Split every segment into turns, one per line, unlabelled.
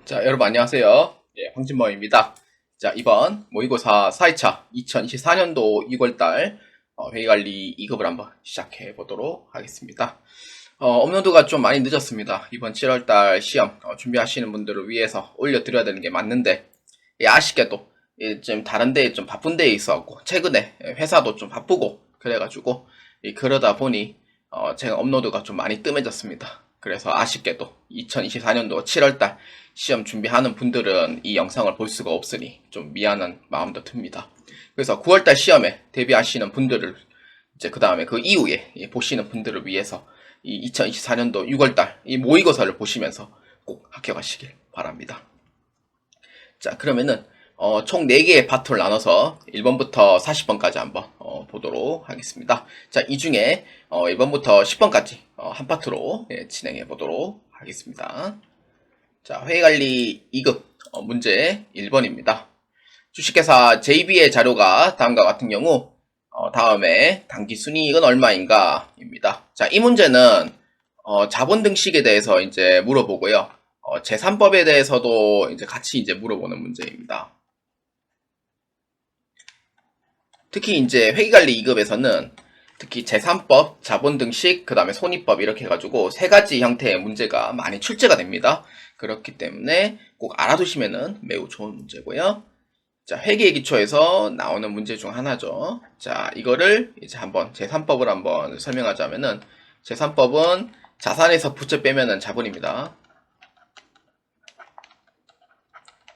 자, 여러분 안녕하세요. 예, 황진범입니다. 자, 이번 모의고사 4회차 2024년도 6월달 회계관리 2급을 한번 시작해 보도록 하겠습니다. 업로드가 좀 많이 늦었습니다. 이번 7월달 시험 준비하시는 분들을 위해서 올려드려야 되는 게 맞는데, 아쉽게도 좀 다른 데에 좀 바쁜 데에 있어갖고 최근에 회사도 좀 바쁘고 그래가지고 그러다 보니 제가 업로드가 좀 많이 뜸해졌습니다. 그래서 아쉽게도 2024년도 7월달 시험 준비하는 분들은 이 영상을 볼 수가 없으니 좀 미안한 마음도 듭니다. 그래서 9월달 시험에 대비하시는 분들을 이제 그 다음에 그 이후에 보시는 분들을 위해서 이 2024년도 6월달 이 모의고사를 보시면서 꼭 합격하시길 바랍니다. 자, 그러면은 총 4개의 파트를 나눠서 1번부터 40번까지 한번 보도록 하겠습니다. 자, 이 중에 1번부터 10번까지 한 파트로 진행해 보도록 하겠습니다. 자, 회계관리 2급 문제 1번입니다. 주식회사 JB의 자료가 다음과 같은 경우 다음에 당기순이익은 얼마인가 입니다. 자, 이 문제는 자본 등식에 대해서 이제 물어보고요. 제3법에 대해서도 이제 같이 이제 물어보는 문제입니다. 특히 이제 회계관리 2급에서는 특히 제3법, 자본등식, 그 다음에 손익법 이렇게 해가지고 3가지 형태의 문제가 많이 출제가 됩니다. 그렇기 때문에 꼭 알아두시면 매우 좋은 문제고요. 자, 회계의 기초에서 나오는 문제 중 하나죠. 자, 이거를 이제 한번 제3법을 한번 설명하자면은 제3법은 자산에서 부채 빼면은 자본입니다.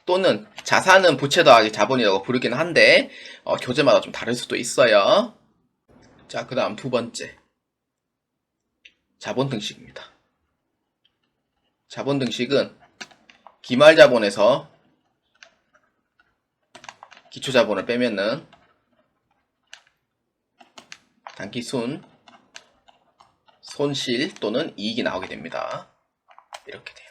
또는 자산은 부채 더하기 자본이라고 부르긴 한데 교재마다 좀 다를 수도 있어요. 자, 그 다음 두 번째 자본 등식입니다. 자본 등식은 기말자본에서 기초자본을 빼면은 당기순, 손실 또는 이익이 나오게 됩니다. 이렇게 돼요.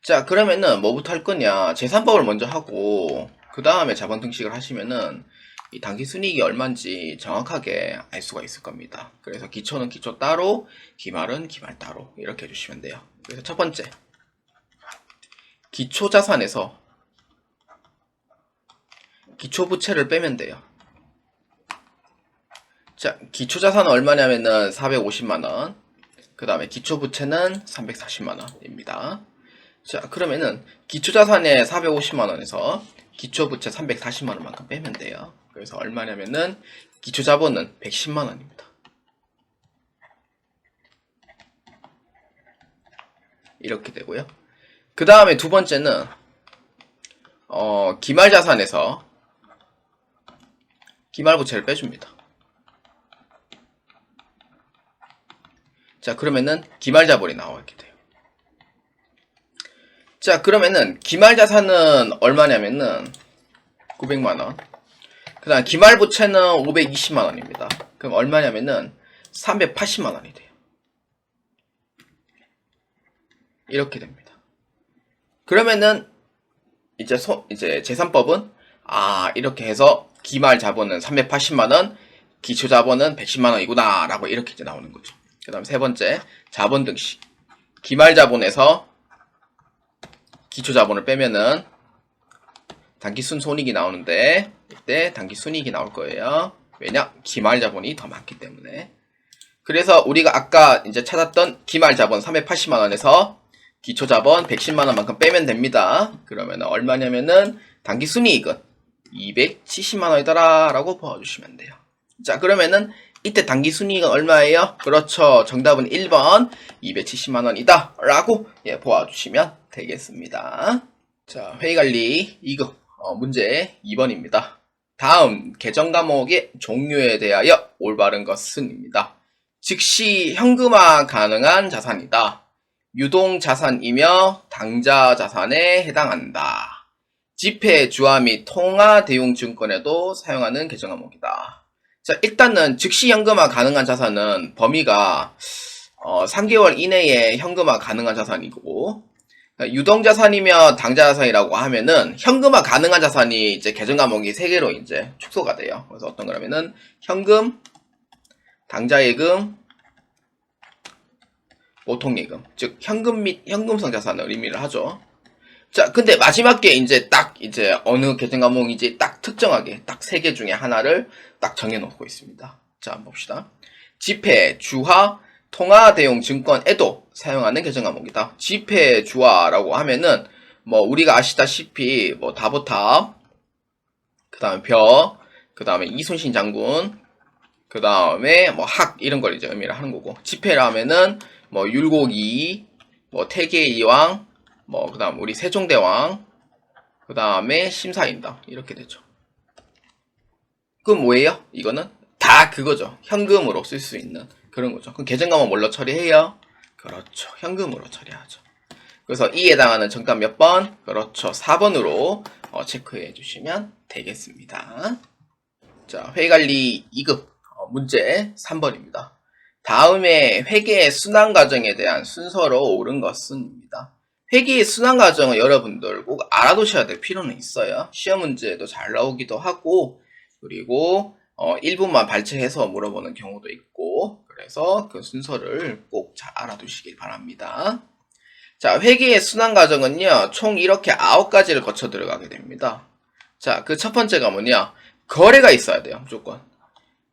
자, 그러면은 뭐부터 할 거냐? 제3법을 먼저 하고 그 다음에 자본 등식을 하시면은 이 당기순이익이 얼마인지 정확하게 알 수가 있을 겁니다. 그래서 기초는 기초 따로, 기말은 기말 따로 이렇게 해주시면 돼요. 그래서 첫 번째 기초자산에서 기초부채를 빼면 돼요. 자, 기초자산은 얼마냐면은 450만원, 그 다음에 기초부채는 340만원입니다. 자, 그러면은 기초자산의 450만원에서 기초부채 340만원만큼 빼면 돼요. 그래서 얼마냐면은 기초자본은 110만원입니다. 이렇게 되고요. 그 다음에 두 번째는 기말자산에서 기말부채를 빼줍니다. 자, 그러면은 기말자본이 나오게 돼요. 자, 그러면은 기말자산은 얼마냐면은 900만원, 그 다음 기말부채는 520만원입니다. 그럼 얼마냐면은 380만원이 돼요. 이렇게 됩니다. 그러면은 이제 제3법은 이렇게 해서 기말 자본은 380만원, 기초 자본은 110만원이구나 라고 이렇게 이제 나오는 거죠. 그 다음 세 번째 자본 등식, 기말 자본에서 기초 자본을 빼면은 당기순 손익이 나오는데 이때 당기순이익이 나올 거예요. 왜냐? 기말 자본이 더 많기 때문에. 그래서 우리가 아까 이제 찾았던 기말 자본 380만원에서 기초 자본 110만원만큼 빼면 됩니다. 그러면 얼마냐면은 당기순이익은 270만원이더라 라고 보아주시면 돼요. 자, 그러면은 이때 당기순이익은 얼마예요? 그렇죠. 정답은 1번 270만원이다 라고 보아주시면 되겠습니다. 자, 회의관리 2급 문제 2번입니다. 다음 계정 과목의 종류에 대하여 올바른 것은 입니다. 즉시 현금화 가능한 자산이다. 유동자산이며 당좌자산에 해당한다. 지폐, 주화 및 통화 대용증권에도 사용하는 계정 과목이다. 자, 일단은 즉시 현금화 가능한 자산은 범위가 3개월 이내에 현금화 가능한 자산이고, 유동자산이며 당좌자산이라고 하면은 현금화 가능한 자산이 이제 계정 과목이 3개로 이제 축소가 돼요. 그래서 어떤 거냐면은 현금, 당좌예금, 보통예금, 즉 현금 및 현금성 자산을 의미를 하죠. 자, 근데 마지막 게 이제 어느 계정 과목인지 딱 특정하게 딱 3개 중에 하나를 딱 정해놓고 있습니다. 자, 한번 봅시다. 지폐, 주화, 통화 대용 증권에도 사용하는 계정 과목이다. 지폐, 주화라고 하면은 뭐 우리가 아시다시피 뭐 다보탑, 그 다음에 벼, 그 다음에 이순신 장군, 그 다음에 뭐 학 이런 걸 이제 의미를 하는 거고, 지폐라 하면은 뭐 율곡이, 뭐 태계이왕, 뭐 그 다음 우리 세종대왕, 그 다음에 심사임당 이렇게 되죠. 그럼 뭐예요? 이거는 다 그거죠. 현금으로 쓸 수 있는 그런 거죠. 그럼 계정과목 뭘로 처리해요? 그렇죠. 현금으로 처리하죠. 그래서 이에 해당하는 정답 몇 번? 그렇죠. 4번으로 체크해 주시면 되겠습니다. 자, 회계관리 2급 문제 3번입니다. 다음에 회계의 순환 과정에 대한 순서로 옳은 것은입니다. 회계의 순환 과정은 여러분들 꼭 알아두셔야 될 필요는 있어요. 시험 문제에도 잘 나오기도 하고, 그리고 1분만 발췌해서 물어보는 경우도 있고, 그래서 그 순서를 꼭 잘 알아두시길 바랍니다. 자, 회계의 순환 과정은요, 총 이렇게 9가지를 거쳐 들어가게 됩니다. 자, 그 첫 번째가 뭐냐? 거래가 있어야 돼요, 무조건.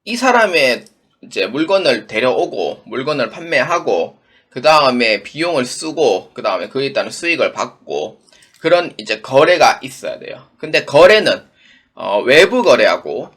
이 사람의 이제 물건을 데려오고, 물건을 판매하고, 그 다음에 비용을 쓰고, 그 다음에 그에 따른 수익을 받고, 그런 이제 거래가 있어야 돼요. 근데 거래는, 외부 거래하고,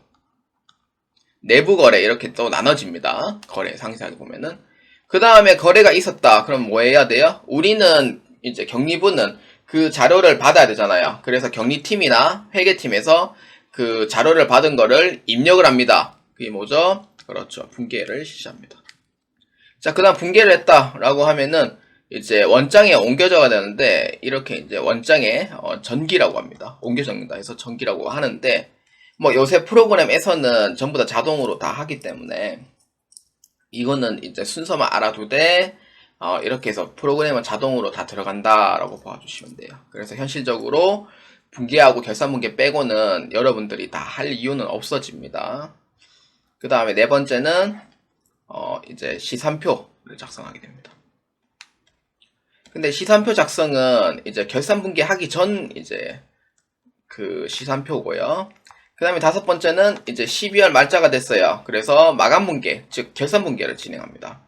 내부 거래 이렇게 또 나눠집니다. 거래 상세하게 보면은. 그 다음에 거래가 있었다. 그럼 뭐 해야 돼요? 우리는 이제 경리부는 그 자료를 받아야 되잖아요. 그래서 경리팀이나 회계팀에서 그 자료를 받은 거를 입력을 합니다. 그게 뭐죠? 그렇죠. 분계를 실시합니다. 자, 그 다음 분계를 했다라고 하면은 이제 원장에 옮겨져야 되는데, 이렇게 이제 원장에 전기라고 합니다. 옮겨 적는다 해서 전기라고 하는데, 뭐 요새 프로그램에서는 전부 다 자동으로 다 하기 때문에 이거는 이제 순서만 알아두되 이렇게 해서 프로그램은 자동으로 다 들어간다라고 봐주시면 돼요. 그래서 현실적으로 분계하고 결산분계 빼고는 여러분들이 다 할 이유는 없어집니다. 그 다음에 네 번째는 이제 시산표를 작성하게 됩니다. 근데 시산표 작성은 이제 결산분계 하기 전 이제 그 시산표고요. 그 다음에 다섯 번째는 이제 12월 말자가 됐어요. 그래서 마감분계, 즉 결산분계를 진행합니다.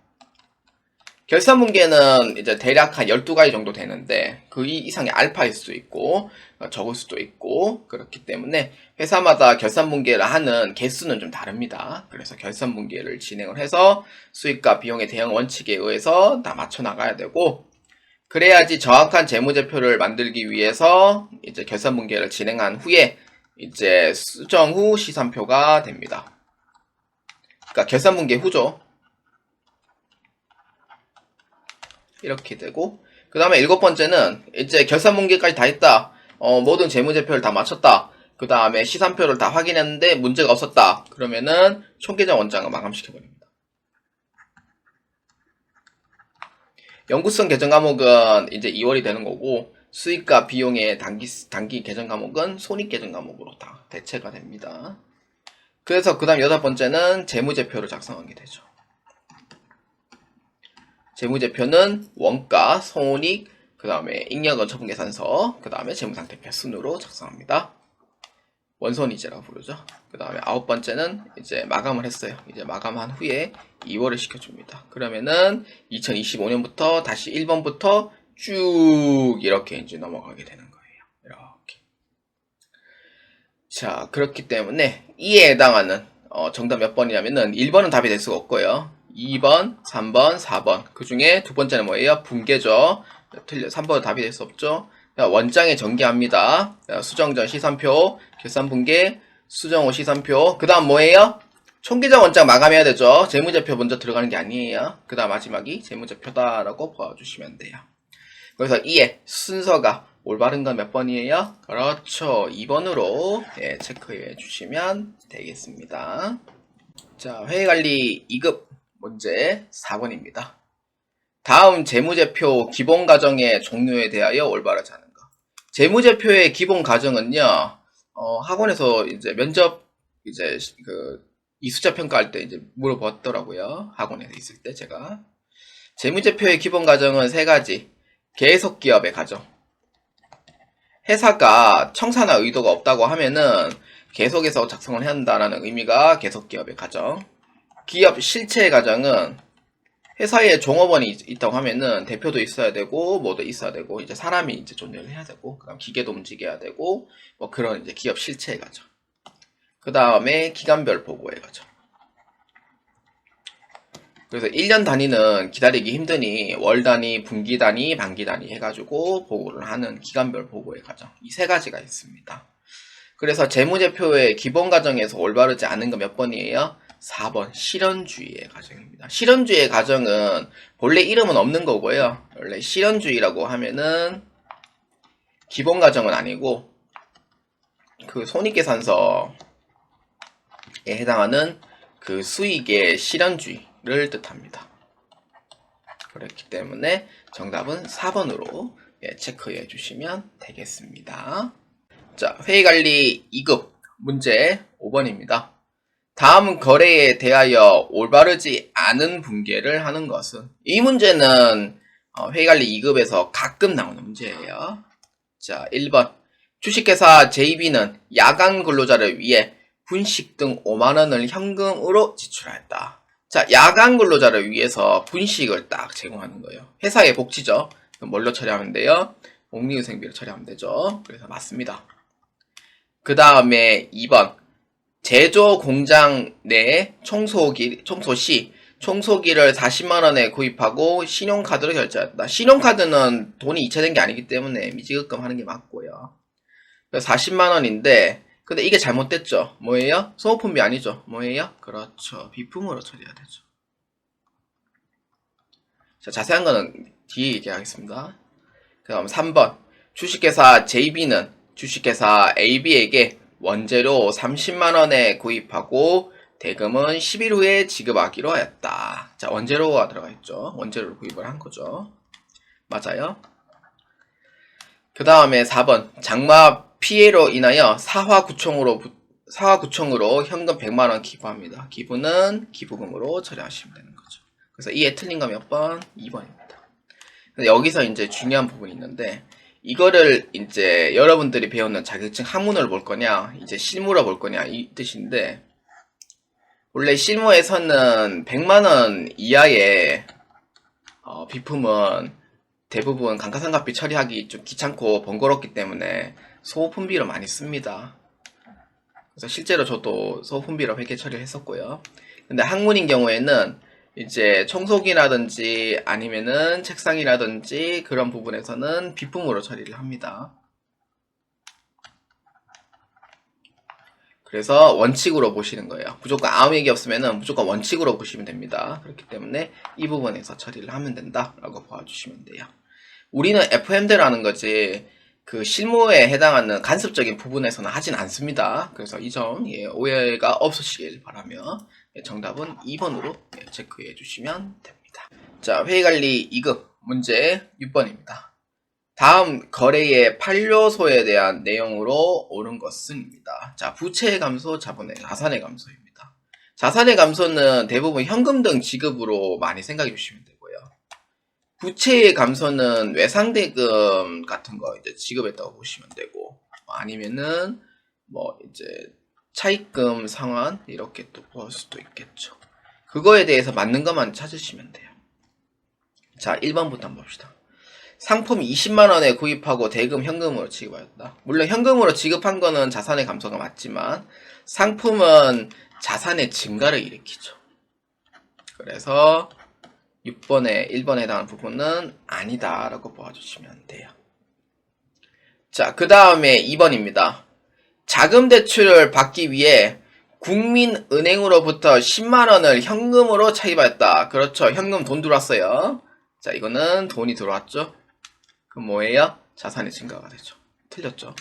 결산분계는 이제 대략 한 12가지 정도 되는데 그 이상의 알파일 수도 있고 적을 수도 있고, 그렇기 때문에 회사마다 결산분계를 하는 개수는 좀 다릅니다. 그래서 결산분계를 진행을 해서 수익과 비용의 대응 원칙에 의해서 다 맞춰 나가야 되고, 그래야지 정확한 재무제표를 만들기 위해서 이제 결산분계를 진행한 후에 이제 수정 후 시산표가 됩니다. 그러니까 결산분계 후죠. 이렇게 되고, 그 다음에 7번째는 이제 결산분계까지 다 했다. 모든 재무제표를 다 맞췄다. 그 다음에 시산표를 다 확인했는데 문제가 없었다. 그러면은 총계정 원장을 마감시켜버립니다. 영구성 계정 과목은 이제 2월이 되는 거고, 수익과 비용의 단기 계정 과목은 손익 계정 과목으로 다 대체가 됩니다. 그래서 그 다음 8번째는 재무제표를 작성하게 되죠. 재무제표는 원가, 손익, 그 다음에 잉여건 처분계산서, 그 다음에 재무상태표 순으로 작성합니다. 원손이제라고 부르죠. 그 다음에 9번째는 이제 마감을 했어요. 이제 마감한 후에 2월을 시켜줍니다. 그러면은 2025년부터 다시 1번부터 쭉 이렇게 이제 넘어가게 되는 거예요. 이렇게. 자, 그렇기 때문에 이에 해당하는 정답 몇 번이냐면은 1번은 답이 될 수가 없고요. 2번, 3번, 4번. 그 중에 두 번째는 뭐예요? 분계죠. 틀려. 3번은 답이 될 수 없죠. 원장에 전개합니다. 수정전 시산표, 결산분계, 수정 후 시산표. 그 다음 뭐예요? 총계정 원장 마감해야 되죠. 재무제표 먼저 들어가는 게 아니에요. 그 다음 마지막이 재무제표다라고 봐주시면 돼요. 그래서 이에 순서가 올바른 건 몇 번이에요? 그렇죠. 2번으로 체크해 주시면 되겠습니다. 자, 회계관리 2급 문제 4번입니다. 다음 재무제표 기본 과정의 종류에 대하여 올바르지 않은 것. 재무제표의 기본 과정은요, 학원에서 이제 면접 이제 그 이수자 평가할 때 이제 물어봤더라고요. 학원에 있을 때 제가. 재무제표의 기본 과정은 3가지. 계속기업의 과정, 회사가 청산할 의도가 없다고 하면은 계속해서 작성을 해야 한다라는 의미가 계속기업의 가정. 기업 실체의 가정은 회사에 종업원이 있다고 하면은 대표도 있어야 되고 뭐도 있어야 되고 이제 사람이 이제 존재를 해야 되고 그다음 기계도 움직여야 되고 뭐 그런 이제 기업 실체의 가정. 그 다음에 기간별 보고의 가정. 그래서 1년 단위는 기다리기 힘드니 월 단위, 분기 단위, 반기 단위 해가지고 보고를 하는 기간별 보고의 과정. 이 세 가지가 있습니다. 그래서 재무제표의 기본 과정에서 올바르지 않은 거 몇 번이에요? 4번 실현주의의 과정입니다. 실현주의의 과정은 본래 이름은 없는 거고요. 원래 실현주의라고 하면은 기본 과정은 아니고 그 손익계산서에 해당하는 그 수익의 실현주의를 뜻합니다. 그렇기 때문에 정답은 4번으로 체크해 주시면 되겠습니다. 자, 회의관리 2급 문제 5번입니다. 다음 거래에 대하여 올바르지 않은 분계를 하는 것은? 이 문제는 회의관리 2급에서 가끔 나오는 문제예요. 자, 1번 주식회사 JB는 야간 근로자를 위해 분식 등 5만원을 현금으로 지출하였다. 자, 야간 근로자를 위해서 분식을 딱 제공하는 거예요. 회사의 복지죠. 뭘로 처리하면 돼요? 복리후생비로 처리하면 되죠. 그래서 맞습니다. 그 다음에 2번 제조 공장 내 청소시 청소기를 40만원에 구입하고 신용카드로 결제했다. 신용카드는 돈이 이체된 게 아니기 때문에 미지급금 하는 게 맞고요. 40만원인데 근데 이게 잘못됐죠. 뭐예요? 소모품비 아니죠. 뭐예요? 그렇죠. 비품으로 처리해야 되죠. 자, 자세한 거는 뒤에 얘기하겠습니다. 그 다음 3번 주식회사 JB는 주식회사 AB에게 원재료 30만원에 구입하고 대금은 10일 후에 지급하기로 하였다. 자, 원재료가 들어가 있죠. 원재료를 구입을 한 거죠. 맞아요. 그 다음에 4번 장마 피해로 인하여 사화구청으로 현금 100만원 기부합니다. 기부는 기부금으로 처리하시면 되는 거죠. 그래서 이에 틀린 거 몇 번? 2번입니다. 여기서 이제 중요한 부분이 있는데 이거를 이제 여러분들이 배우는 자격증 학문을 볼 거냐 이제 실무로 볼 거냐 이 뜻인데 원래 실무에서는 100만원 이하의 비품은 대부분 감가상각비 처리하기 좀 귀찮고 번거롭기 때문에 소모품비로 많이 씁니다. 그래서 실제로 저도 소모품비로 회계 처리를 했었고요. 근데 학문인 경우에는 이제 청소기라든지 아니면은 책상이라든지 그런 부분에서는 비품으로 처리를 합니다. 그래서 원칙으로 보시는 거예요. 무조건 아무 얘기 없으면은 무조건 원칙으로 보시면 됩니다. 그렇기 때문에 이 부분에서 처리를 하면 된다라고 봐주시면 돼요. 우리는 FM대로 하는 거지 그 실무에 해당하는 간섭적인 부분에서는 하진 않습니다. 그래서 이 점 오해가 없으시길 바라며 정답은 2번으로 체크해 주시면 됩니다. 자, 회의관리 2급 문제 6번입니다. 다음 거래의 판료소에 대한 내용으로 옳은 것은입니다. 자, 부채의 감소, 자산의 감소입니다. 자산의 감소는 대부분 현금 등 지급으로 많이 생각해 주시면 되고요. 부채의 감소는 외상대금 같은 거 이제 지급했다고 보시면 되고, 아니면은 뭐 이제 차입금 상환 이렇게 또 볼 수도 있겠죠. 그거에 대해서 맞는 것만 찾으시면 돼요. 자, 1번부터 한번 봅시다. 상품 20만원에 구입하고 대금 현금으로 지급하였다. 물론 현금으로 지급한 거는 자산의 감소가 맞지만 상품은 자산의 증가를 일으키죠. 그래서 6번에 1번에 해당하는 부분은 아니다 라고 봐주시면 돼요. 자, 그 다음에 2번입니다. 자금 대출을 받기 위해 국민은행으로부터 10만원을 현금으로 차입하였다. 그렇죠. 현금 돈 들어왔어요. 자, 이거는 돈이 들어왔죠. 그럼 뭐예요? 자산의 증가가 되죠. 틀렸죠.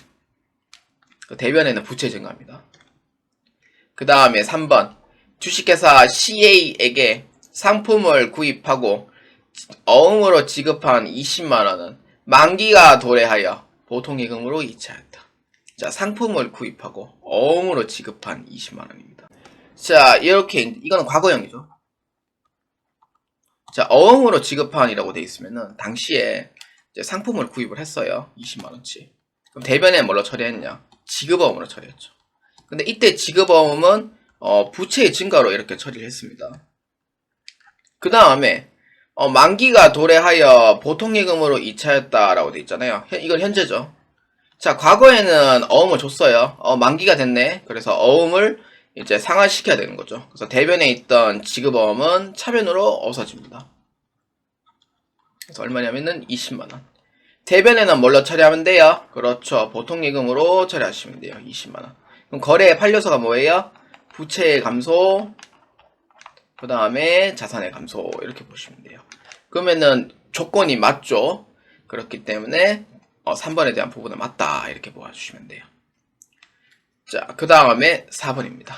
그 대변에는 부채 증가입니다. 그 다음에 3번 주식회사 CA에게 상품을 구입하고 어음으로 지급한 20만원은 만기가 도래하여 보통예금으로 이체하였다. 자, 상품을 구입하고 어음으로 지급한 20만원입니다. 자, 이렇게 이거는 과거형이죠. 자, 어음으로 지급한이라고 되어 있으면은 당시에 이제 상품을 구입을 했어요. 20만원치. 그럼 대변에 뭘로 처리했냐? 지급어음으로 처리했죠. 근데 이때 지급어음은 부채의 증가로 이렇게 처리를 했습니다. 그 다음에 만기가 도래하여 보통예금으로 이차였다라고 돼 있잖아요. 이건 현재죠. 자, 과거에는 어음을 줬어요. 만기가 됐네. 그래서 어음을 이제 상환시켜야 되는 거죠. 그래서 대변에 있던 지급어음은 차변으로 없어집니다. 그래서 얼마냐면은 20만원. 대변에는 뭘로 처리하면 돼요? 그렇죠. 보통예금으로 처리하시면 돼요. 20만원. 그럼 거래의 판료서가 뭐예요? 부채의 감소, 그 다음에 자산의 감소, 이렇게 보시면 돼요. 그러면은 조건이 맞죠? 그렇기 때문에 3번에 대한 부분은 맞다, 이렇게 보아주시면 돼요. 자, 그 다음에 4번입니다.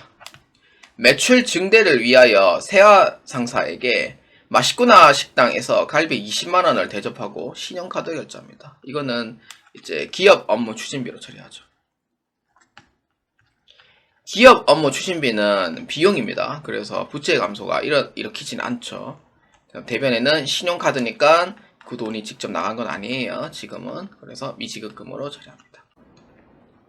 매출 증대를 위하여 세화 상사에게 맛있구나 식당에서 갈비 20만원을 대접하고 신용카드 결제합니다. 이거는 이제 기업 업무 추진비로 처리하죠. 기업 업무 추진비는 비용입니다. 그래서 부채 감소가 일으키진 않죠. 대변에는 신용카드니까 그 돈이 직접 나간 건 아니에요. 지금은. 그래서 미지급금으로 처리합니다.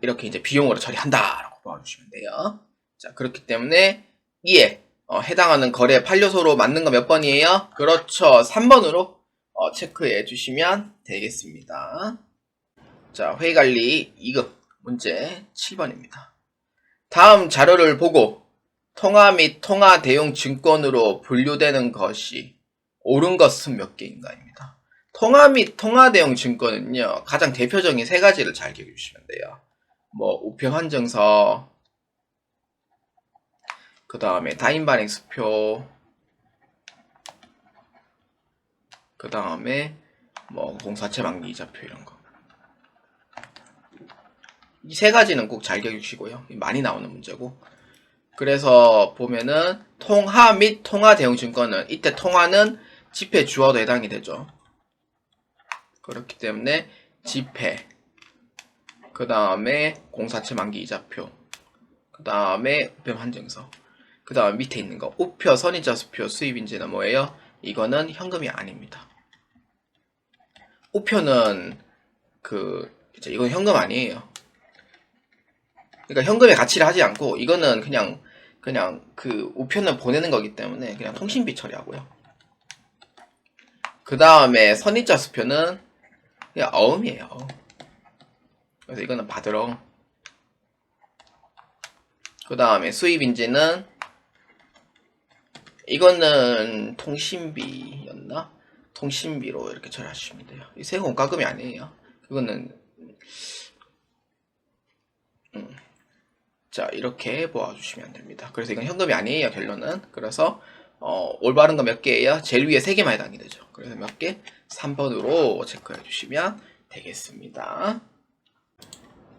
이렇게 이제 비용으로 처리한다라고 봐주시면 돼요. 자, 그렇기 때문에 이에 해당하는 거래 판료소로 맞는 거 몇 번이에요? 그렇죠. 3번으로 체크해 주시면 되겠습니다. 자, 회의관리 2급 문제 7번입니다. 다음 자료를 보고 통화 및 통화 대용 증권으로 분류되는 것이 옳은 것은 몇 개인가입니다. 통화 및 통화 대용 증권은요, 가장 대표적인 세 가지를 잘 기억해 주시면 돼요. 우표 환증서, 그 다음에 타인 발행 수표, 그 다음에 공사채 만기 이자표 이런 거. 이 세 가지는 꼭 잘 기억해 주시고요. 많이 나오는 문제고. 그래서 보면은 통화 및 통화 대용 증권은 이때 통화는 지폐 주어도 해당이 되죠. 그렇기 때문에 지폐, 그 다음에 공사채 만기 이자표, 그 다음에 우표 환증서, 그 다음 밑에 있는 거 우표, 선이자, 수표, 수입인지는 뭐예요? 이거는 현금이 아닙니다. 우표는 이건 현금 아니에요. 그러니까 현금의 가치를 하지 않고 이거는 그냥 그 우표는 보내는 거기 때문에 그냥 통신비 처리하고요. 그 다음에 선이자, 수표는 그냥 어음이에요. 그래서 이거는 받으러. 그 다음에 수입인지는 이거는 통신비였나? 통신비로 이렇게 처리하시면 돼요. 이 세금공과금이 아니에요. 그거는 자, 이렇게 보아주시면 됩니다. 그래서 이건 현금이 아니에요, 결론은. 그래서 올바른 거 몇 개예요? 제일 위에 3개만 해당이 되죠. 그래서 몇 개? 3번으로 체크해 주시면 되겠습니다.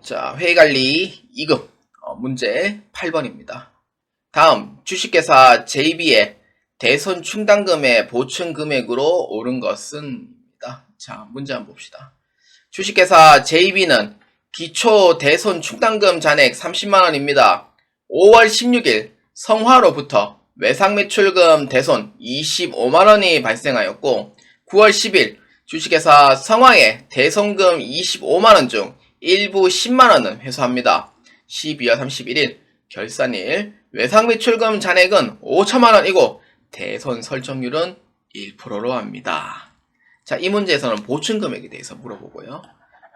자, 회의관리 2급 문제 8번입니다. 다음 주식회사 JB의 대손 충당금의 보충 금액으로 오른 것은 입니다. 자, 문제 한번 봅시다. 주식회사 JB는 기초 대손 충당금 잔액 30만원입니다. 5월 16일 성화로부터 외상매출금 대손 25만원이 발생하였고 9월 10일 주식회사 성화의 대손금 25만원 중 일부 10만원은 회수합니다. 12월 31일 결산일 외상매출금 잔액은 5천만원이고 대손 설정률은 1%로 합니다. 자, 이 문제에서는 보충금액에 대해서 물어보고요.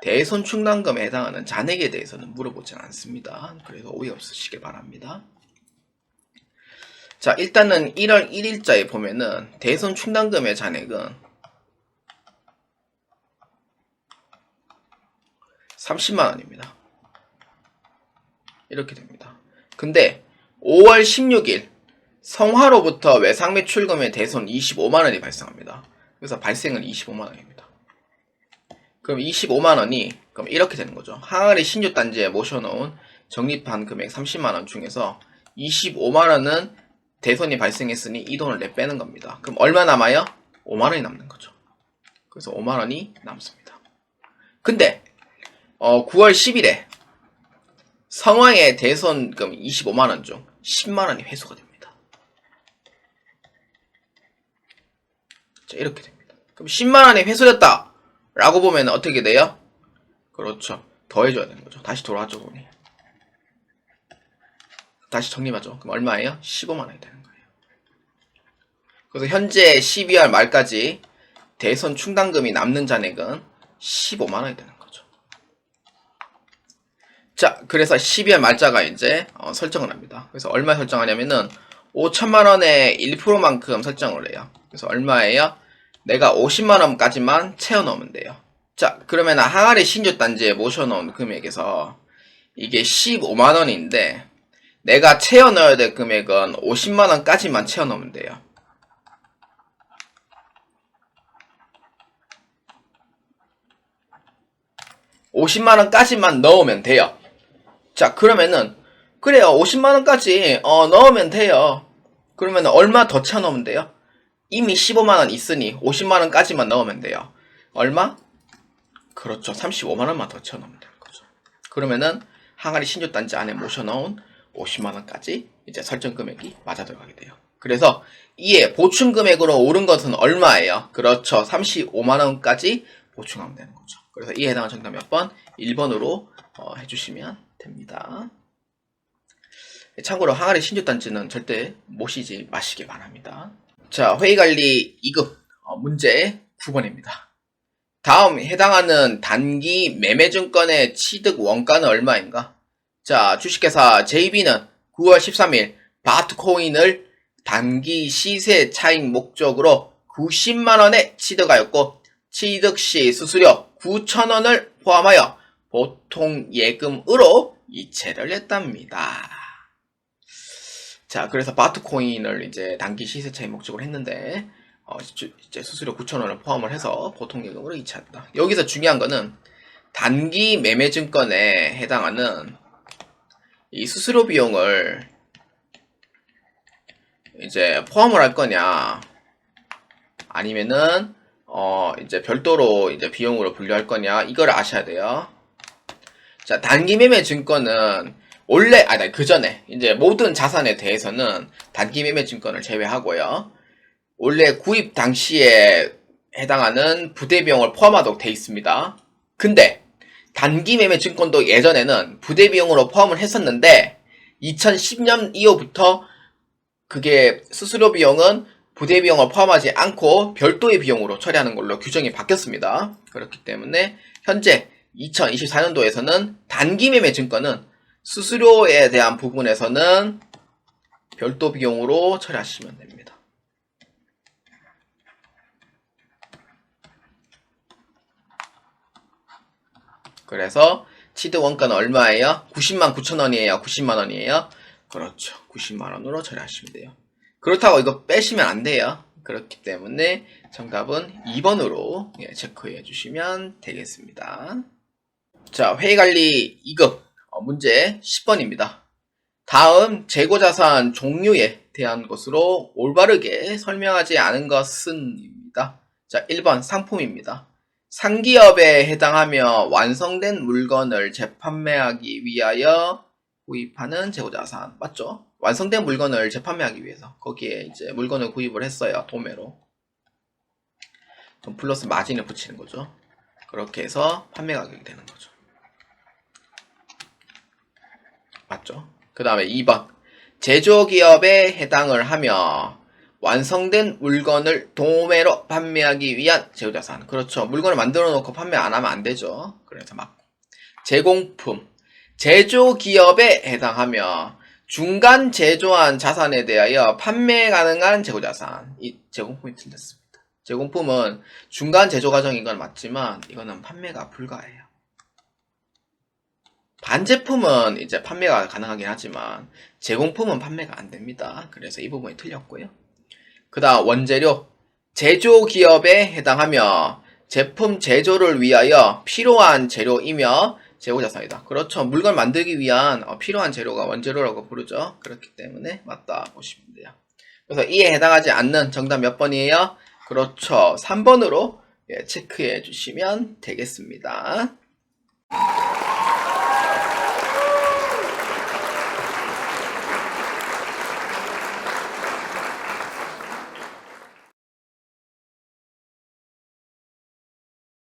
대손 충당금에 해당하는 잔액에 대해서는 물어보진 않습니다. 그래서 오해 없으시길 바랍니다. 자, 일단은 1월 1일자에 보면은 대손 충당금의 잔액은 30만원입니다. 이렇게 됩니다. 근데 5월 16일 성화로부터 외상매출금의 대손 25만원이 발생합니다. 그래서 발생은 25만원입니다. 그럼 25만원이 그럼 이렇게 되는 거죠. 항아리 신주단지에 모셔놓은 적립한 금액 30만원 중에서 25만원은 대손이 발생했으니 이 돈을 내빼는 겁니다. 그럼 얼마 남아요? 5만원이 남는 거죠. 그래서 5만원이 남습니다. 근데 9월 10일에 성황의 대손금 25만원 중 10만원이 회수가 됩니다. 자, 이렇게 됩니다. 그럼 10만원이 회수됐다 라고 보면 어떻게 돼요? 그렇죠. 더해줘야 되는 거죠. 다시 돌아왔죠, 돈이. 다시 정리하죠. 그럼 얼마예요? 15만 원이 되는 거예요. 그래서 현재 12월 말까지 대선 충당금이 남는 잔액은 15만 원이 되는 거죠. 자, 그래서 12월 말자가 이제 설정을 합니다. 그래서 얼마 설정하냐면은 5천만 원의 1%만큼 설정을 해요. 그래서 얼마예요? 내가 50만 원까지만 채워 넣으면 돼요. 자, 그러면 항아리 신주단지에 모셔놓은 금액에서 이게 15만 원인데 내가 채워 넣어야 될 금액은 50만 원까지만 채워 넣으면 돼요. (50만 원까지만) 넣으면 돼요. 자, 그러면은 그래요. 50만 원까지 넣으면 돼요. 그러면 얼마 더 채워 넣으면 돼요? 이미 15만 원 있으니 50만 원까지만 넣으면 돼요. 얼마? 그렇죠. 35만 원만 더 채워 넣으면 되는 거죠. 그러면은 항아리 신주단지 안에 모셔놓은 50만 원까지 이제 설정 금액이 맞아 들어가게 돼요. 그래서 이에 보충 금액으로 오른 것은 얼마예요? 그렇죠. 35만 원까지 보충하면 되는 거죠. 그래서 이에 해당하는 정답 몇 번? 1번으로 해주시면 됩니다. 참고로 항아리 신주단지는 절대 모시지 마시기 바랍니다. 자, 회의관리 2급 문제 9번입니다. 다음 해당하는 단기 매매증권의 취득 원가는 얼마인가? 자, 주식회사 JB는 9월 13일 바트코인을 단기 시세 차익 목적으로 90만원에 취득하였고 취득 시 수수료 9,000원을 포함하여 보통 예금으로 이체를 했답니다. 자, 그래서 바트코인을 이제 단기 시세 차익 목적으로 했는데 이제 수수료 9,000원을 포함을 해서 보통 예금으로 이체했다. 여기서 중요한 거는 단기 매매증권에 해당하는 이 수수료 비용을 이제 포함을 할 거냐 아니면은 이제 별도로 이제 비용으로 분류할 거냐 이걸 아셔야 돼요. 자, 단기 매매 증권은 원래 그 전에 이제 모든 자산에 대해서는 단기 매매 증권을 제외하고요. 원래 구입 당시에 해당하는 부대 비용을 포함하도록 돼 있습니다. 근데 단기 매매 증권도 예전에는 부대 비용으로 포함을 했었는데 2010년 이후부터 그게 수수료 비용은 부대 비용을 포함하지 않고 별도의 비용으로 처리하는 걸로 규정이 바뀌었습니다. 그렇기 때문에 현재 2024년도에서는 단기 매매 증권은 수수료에 대한 부분에서는 별도 비용으로 처리하시면 됩니다. 그래서 취득 원가는 얼마예요? 90만 9천원이에요? 90만원이에요? 그렇죠. 90만원으로 처리하시면 돼요. 그렇다고 이거 빼시면 안 돼요. 그렇기 때문에 정답은 2번으로 체크해 주시면 되겠습니다. 자, 회의관리 2급 문제 10번입니다. 다음 재고자산 종류에 대한 것으로 올바르게 설명하지 않은 것은 입니다. 자, 1번 상품입니다. 상기업에 해당하며 완성된 물건을 재판매하기 위하여 구입하는 재고자산 맞죠? 완성된 물건을 재판매하기 위해서 거기에 이제 물건을 구입을 했어요. 도매로. 그럼 플러스 마진을 붙이는 거죠. 그렇게 해서 판매 가격이 되는 거죠. 맞죠? 그 다음에 2번 제조기업에 해당을 하며 완성된 물건을 도매로 판매하기 위한 재고자산. 그렇죠. 물건을 만들어 놓고 판매 안 하면 안 되죠. 그래서 맞고. 제공품 제조기업에 해당하며 중간 제조한 자산에 대하여 판매 가능한 재고자산. 이 제공품이 틀렸습니다. 제공품은 중간 제조 과정인 건 맞지만 이거는 판매가 불가해요. 반제품은 이제 판매가 가능하긴 하지만 제공품은 판매가 안 됩니다. 그래서 이 부분이 틀렸고요. 그 다음 원재료 제조기업에 해당하며 제품 제조를 위하여 필요한 재료이며 재고자산이다. 그렇죠. 물건 만들기 위한 필요한 재료가 원재료라고 부르죠. 그렇기 때문에 맞다 보시면 돼요. 그래서 이에 해당하지 않는 정답 몇 번이에요? 그렇죠. 3번으로 체크해 주시면 되겠습니다.